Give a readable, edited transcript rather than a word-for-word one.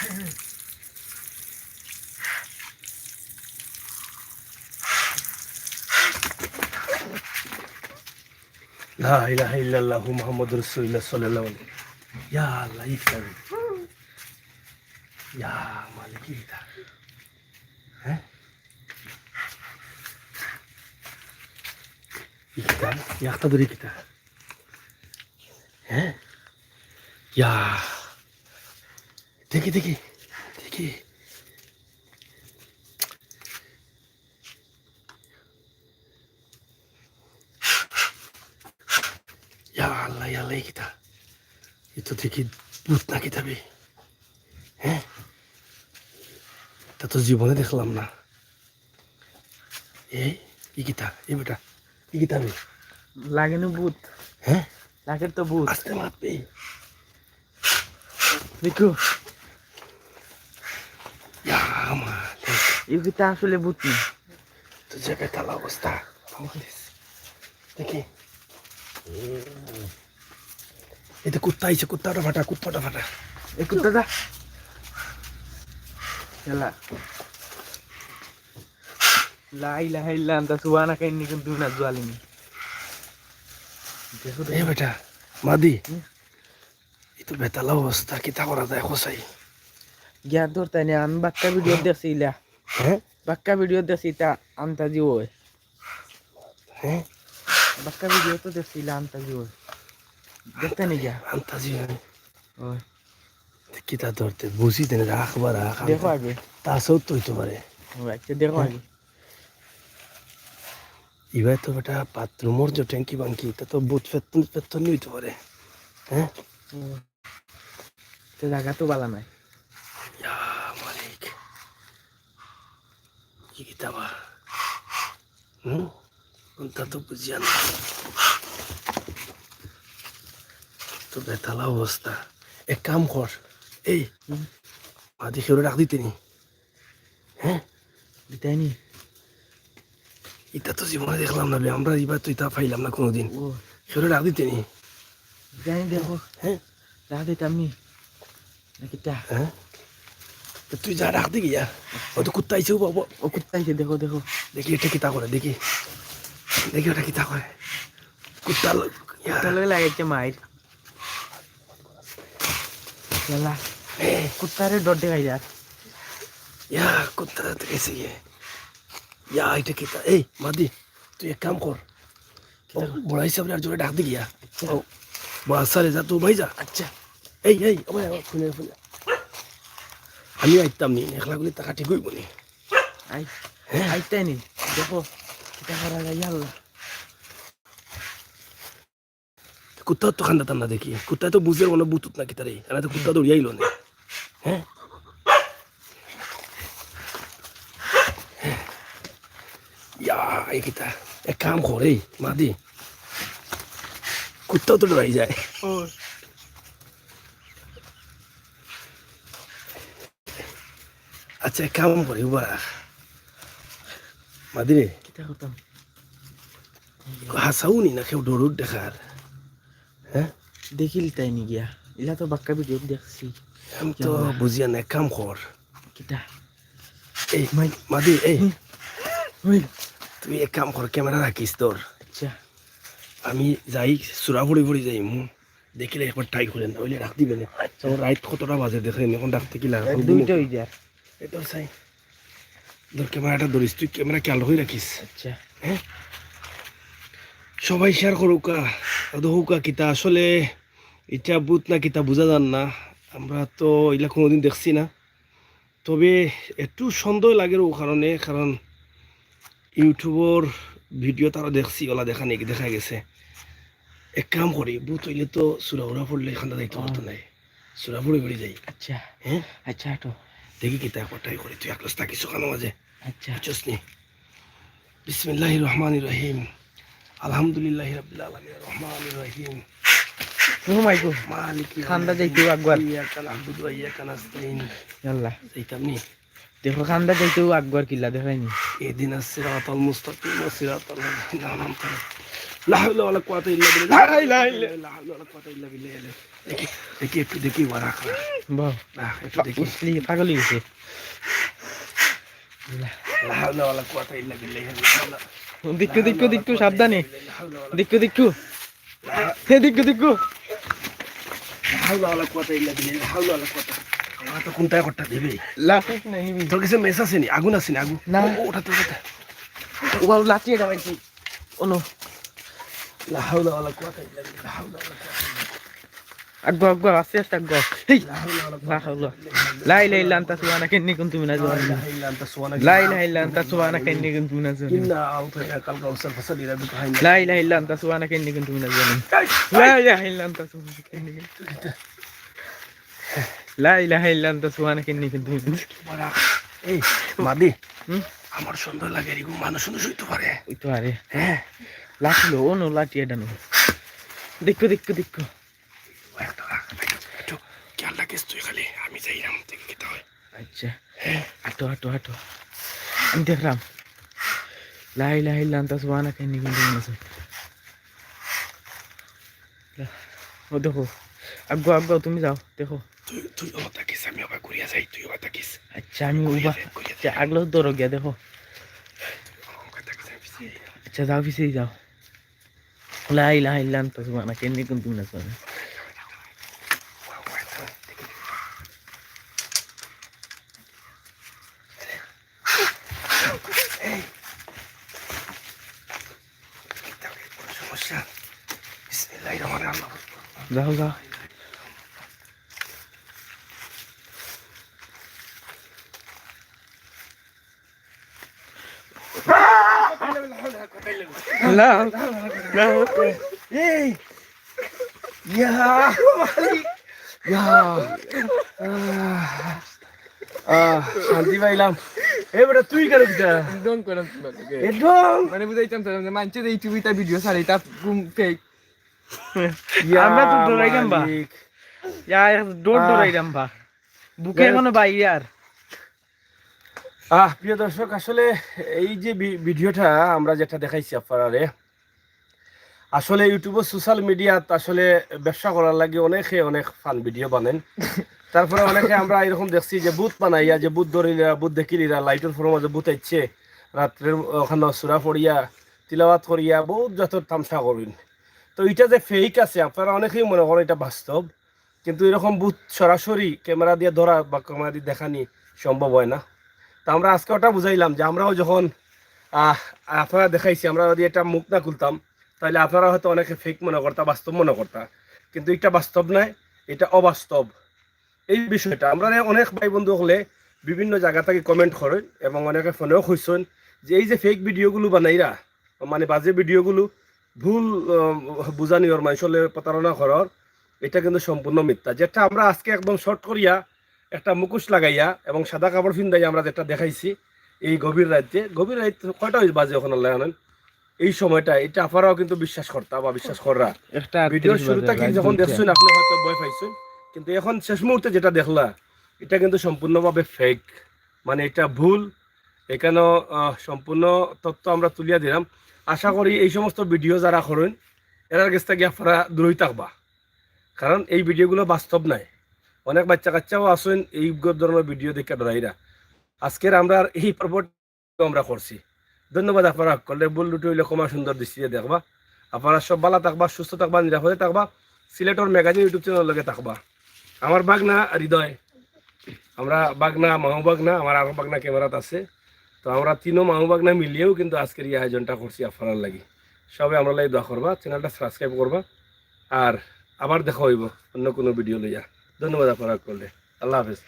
লা ইলাহা ইল্লাল্লাহু মুহাম্মাদুর রাসূলুল্লাহ সাল্লাল্লাহু আলাইহি ইয়া আল্লাহ ইফতার ইয়া মালিক ইফতার হ্যাঁ ইফতার ইয়াক্তাদুর ইফতার হ্যাঁ ইয়া দেখি দেখি দেখি ইয়া আল্লাহ kita itu দেখি ভূত না কিতাবে হ্যাঁ তা তো জীবনে দেখলাম না এই কিতা এই বেটা এই কিতাবে লাগে না ভূত হ্যাঁ লাগে তো ভূত আস্তে মারবে দেখো ইয়া মালিক এই কিতা আসলে ভূত না তো যে বেতাল অবস্থা দেখি এই তো কুত্তা আইছে কুত্তাটা ফাটা এই কুত্তাটা চলা লা ইলাহা ইল্লা আনতা সুবহানাকা ইন্নী কুনতু মিনাজ জালিমিন দেখো এই বেটা মাদি এই তো বেতাল অবস্থা কিতা করা যায় খসাই গিয়া ধরতে নে আমি বাক্কা ভিডিও দেখছিলা হ্যাঁ বাক্কা ভিডিও দেখছি তা আন্তাজি ওই হ্যাঁ বাক্কা ভিডিও তো দেখছিলা আন্তাজি ওই দেখতে নি গিয়া আন্তাজি ওই কিতা ধরতে বুঝি দেন রাখবার রাখ দেখো আগে তা সত্য হইতে পারে ও আচ্ছা দেখো আগে এবার তো বেটা বাথরুমর যে ট্যাঙ্কি বাঙ্কি তা তো বুথ পেতন হইতে পারে হ্যাঁ তো জায়গা তো ভালো নাই ইয়া মালিক কি কিতাবা কোনটা তো বুঝিয়া না তো বেতালা অবস্থা এক কাম কর এই মাদি খেয়ে রাখ দিতে নি হ্যাঁ দিতাইনি এটা তো জীবনে দেখলাম না আমরা এবার তো এটা পাইলাম না কোনোদিন ও খেয়ে রাখ দিতে নি জানি দেখো হ্যাঁ রাখ দিতামনি নাকি তা হ্যাঁ তো তুই যা রাখ দি গিয়া ও তো কুত্তা আইছে বাবা ও কুত্তাইছে দেখো দেখো দেখি এটা কিতা করে দেখি দেখি ওটা কিতা করে কুত্তা কুত্তা লাগাইছে মাইর চলা কুত্তারে ডর দেখাই যাক ইয়া কুত্তা তো গেছে গিয়ে ইয়া এটা কিতা এই মাদি তুই এক কাম কর বড় হিসাবে আর জোরে ডাক দি গিয়া বড় সারে যা তুই ভাই যা আচ্ছা এই আমার শুনে আমি আইতাম নি একলাগুলি টাকা ঠিক হইব নি আই আইতাইনি দেখো কিতা করা যায় আল্লাহ কুত্তা তো খান্দাতাম না দেখি কুত্তা তো বুঝে মনে বুতুত না কিতারে এখানে তো কুত্তা দৌড়িয়াইল না হ্যাঁ ইয়া এই কিতা এক কাম কর এই মাদি কুত্তাও তো ডরাই যায় ও আচ্ছা এক কাম করি বারা মাদি রে কিতা করতাম হাসাও নি না কেউ ডরুর দেখার হ্যাঁ দেখিল তাইনি গিয়া ইলা তো বাক্কা ভিডিও দেখছি আমি তো বুঝিয়া না এক কাম কর কিতা এই মাদি এই ওই তুই এক কাম কর ক্যামেরা রাখিস তোর আচ্ছা আমি যাই চূড়া ফুড়ি যাই দেখিলে একবার টাই করেন ওইলে রাখ দিবেন রাইট কতটা বাজে দেখেন এখন ডাকতে কি লাগে দুইটা হই যা এই তোর চাই তোর ক্যামেরাটা ধরিস তুই ক্যামেরা খেয়াল হয়ে রাখিস আচ্ছা হ্যাঁ সবাই শেয়ার করুকা হোকা কিতা আসলে এটা বুথ না কিতা বোঝা যান না আমরা তো এগুলা কোনোদিন দেখছি না তবে একটু সন্দেহ লাগে ও কারণে কারণ ইউটিউবর ভিডিও তারা দেখছি ওলা দেখা গেছে এক কাম করি বুথ হইলে তো সুরাউরা পড়লে এখানটা যাইতে পারতো নাই সুরা পড়ে যাই আচ্ছা হ্যাঁ আচ্ছা তো দেখি কিতা একটাই করি তুই একলাস থাকিস ওখানে মাঝে আচ্ছা বুঝছস নি বিসমিল্লাহির রহমানির রহিম আলহামদুলিল্লাহি রাব্বিল আলামিন রহমানির রহিম ও মাই গো মালিক খান্দা যাইতে আকবার ইয়াকা নাবুদু ওয়া ইয়াকা নাস্তাইন আল্লাহ যাইতাম নি দেখো খান্দা যাইতে আকবার কিলা দেখাইনি ইহদিনাস সিরাতাল মুস্তাকিম সিরাতাল লাযিনা আনআমতা আলাইহিম লা হাওলা ওয়ালা কুওয়াতা ইল্লা বিল্লাহ লা ইলাহা ইল্লাল্লাহ লা হাওলা ওয়ালা কুওয়াতা ইল্লা বিল্লাহ দেখি দেখি একটু দেখি রাখ বাহ একটু দেখি উসলি পাগল হয়েছে দিকু দিকু দিকু সাবধানে দিকু দিকু হে দিকু দিকু কোনটায় করতে দেবে লাঠিস না নিবি তোর কাছে মেস আছে নি আগুন আছে নি আগুন না। ওটা তো ও লাঠি এটা ভাই অনু লা হাওলা ওয়ালা কুওয়াতা ইল্লা বিল্লাহ লা হাওলা ওয়ালা আগো আগো আস্তে আস্তে আগো হেই লা হাওলা ওয়ালা লা হাওলা লা ইলাহা ইল্লা আনতা সুবহানাকা ইন্নী কুনতু মিনাজ জালিমিন ইল্লা আনতা সুবহানাকা লা ইলাহা ইল্লা আনতা সুবহানাকা ইন্নী কুনতু মিনাজ জালিমিন ইন্না আউতাইনাকা কাল কাউসার ফাসালি রাব্বিকা হাইনা লা ইলাহা ইল্লা আনতা সুবহানাকা ইন্নী কুনতু মিনাজ জালিমিন লা ইলাহা ইল্লা আনতা সুবহানাকা ইন্নী লা ইলাহা ইল্লা আনতা সুবহানাকা ইন্নী কুনতু মিনাজ বাড়া এই মাদি হুম আমার সুন্দর লাগে এরকম মানুষ সুন্দর হইতে পারে ওই তো আরে হ্যাঁ লাঠি লো অনু লাঠি এটা নো দিকু দিকু দিকু একটা রাখ একটু খেয়াল রাখিস তুই খালি আমি যাইলাম দেখি কি হয় আচ্ছা হাঁটো হাঁটো হাঁটো আমি দেখলাম লা ইলাহা ইল্লা আনতা সুবহানাকা ইন্নী কুনতু মিনাজ জালিমিন ও দেখো আগো আগো তুমি যাও দেখো তুই তুই আবার থাকিস আমি আবার ঘুরিয়া যাই তুই আবার থাকিস আচ্ছা আমি উবা আচ্ছা আগলো ধরো গিয়া দেখো আচ্ছা যাও পিছিয়ে যাও লা ইলাহা ইল্লা আনতা সুবহানাকা ইন্নী কুনতু মিনাজ জালিমিন সমস্যা বিসমিল্লাহির রহমানির রহিম যাও যাও لا لا এই ইয়া ইয়া শান্তি পাইলাম এবারে তুই কেন দিতা একদম করম তোমাকে একদম মানে বুঝাইতাম তো যে মানছে এই ইউটিউবে ভিডিও ছাড়ে তা ফেক ইয়া আমরা তো ডরাইলাম বা মালিক। ইয়া ডোর ডরাইলাম বা বুকে এখনো বাই ইয়ার প্রিয় দর্শক আসলে এই যে ভিডিওটা আমরা যেটা দেখাইছি আপনারা আসলে ইউটিউবে সোশ্যাল মিডিয়াত আসলে ব্যবসা করার লাগে অনেকে অনেক ফান ভিডিও বানেন তারপরে অনেকে আমরা এরকম দেখছি যে বুথ বানাইয়া যে বুথ ধরিলা বুথ দেখিলিরা লাইটের ফোর মাঝে বুথ আইছে রাত্রের ওখানে সুরা পড়িয়া তিলাওয়াত করিয়া বহুত যত তামসা করেন তো এটা যে ফেক আছে আপনারা অনেকেই মনে করেন এটা বাস্তব কিন্তু এরকম বুথ সরাসরি ক্যামেরা দিয়ে ধরা বা ক্যামেরা দিয়ে দেখানি সম্ভব হয় না তা আমরা আজকে ওটা বুঝাইলাম যে আমরাও যখন আপনারা দেখাইছি আমরা যদি এটা মুখ না খুলতাম তাহলে আপনারা হয়তো অনেকে ফেক মনে করতা বাস্তব মনে করতা কিন্তু এটা বাস্তব নয় এটা অবাস্তব এই বিষয়টা আমরা অনেক ভাই বন্ধু হলে বিভিন্ন জায়গা থেকে কমেন্ট করেন এবং অনেকে ফোনেও খুঁজছেন যে এই যে ফেক ভিডিওগুলো বানাইরা মানে বাজে ভিডিওগুলো ভুল বুঝানি ওর মানুষের প্রতারণা করার এটা কিন্তু সম্পূর্ণ মিথ্যা যেটা আমরা আজকে একদম শর্ট করিয়া একটা মুখোশ লাগাইয়া এবং সাদা কাপড় ফিন্দাইয়া আমরা যেটা দেখাইছি এই গভীর রাত কয়টা বাজে ওখানে জানেন এই সময়টা এটা আপনারাও কিন্তু বিশ্বাস করতা বা বিশ্বাস করা একটা ভিডিওর শুরুতে কি যখন দেখছেন আপনি হয়তো ভয় পাইছেন কিন্তু এখন শেষ মুহূর্তে যেটা দেখলা এটা কিন্তু সম্পূর্ণভাবে ফেক মানে এটা ভুল এখানে সম্পূর্ণ তথ্য আমরা তুলিয়া দিলাম আশা করি এই সমস্ত ভিডিও যারা করেন এরার কাছ থেকে আপনারা দূরই থাকবা কারণ এই ভিডিওগুলো বাস্তব নাই অনেক বাচ্চা কাচ্চাও আসেন এই ধরনের ভিডিও দেখে ডরাইরা আজকের আমরা এই পর্বটি আমরা করছি ধন্যবাদ আপনারা করলে ভুল দুটো হইলে কমা সুন্দর দৃষ্টিতে দেখবা আপনারা সব ভালো থাকবা সুস্থ থাকবা নিরাপদে থাকবা সিলেটর ম্যাগাজিন ইউটিউব চ্যানেল লগে থাকবা আমার বাগনা হৃদয় আমরা বাগনা মাহু বাগনা আমার আরো বাগনা ক্যামেরাত আছে তো আমরা তিনও মাহু বাগনা মিলিয়েও কিন্তু আজকের এই আয়োজনটা করছি আপনার লাগি সবাই আমরা লাগি দোয়া করবা চ্যানেলটা সাবস্ক্রাইব করবা আর আবার দেখা হইব অন্য কোনো ভিডিও লইয়া ধন্যবাদ আপনারা করলে আল্লাহ হাফেজ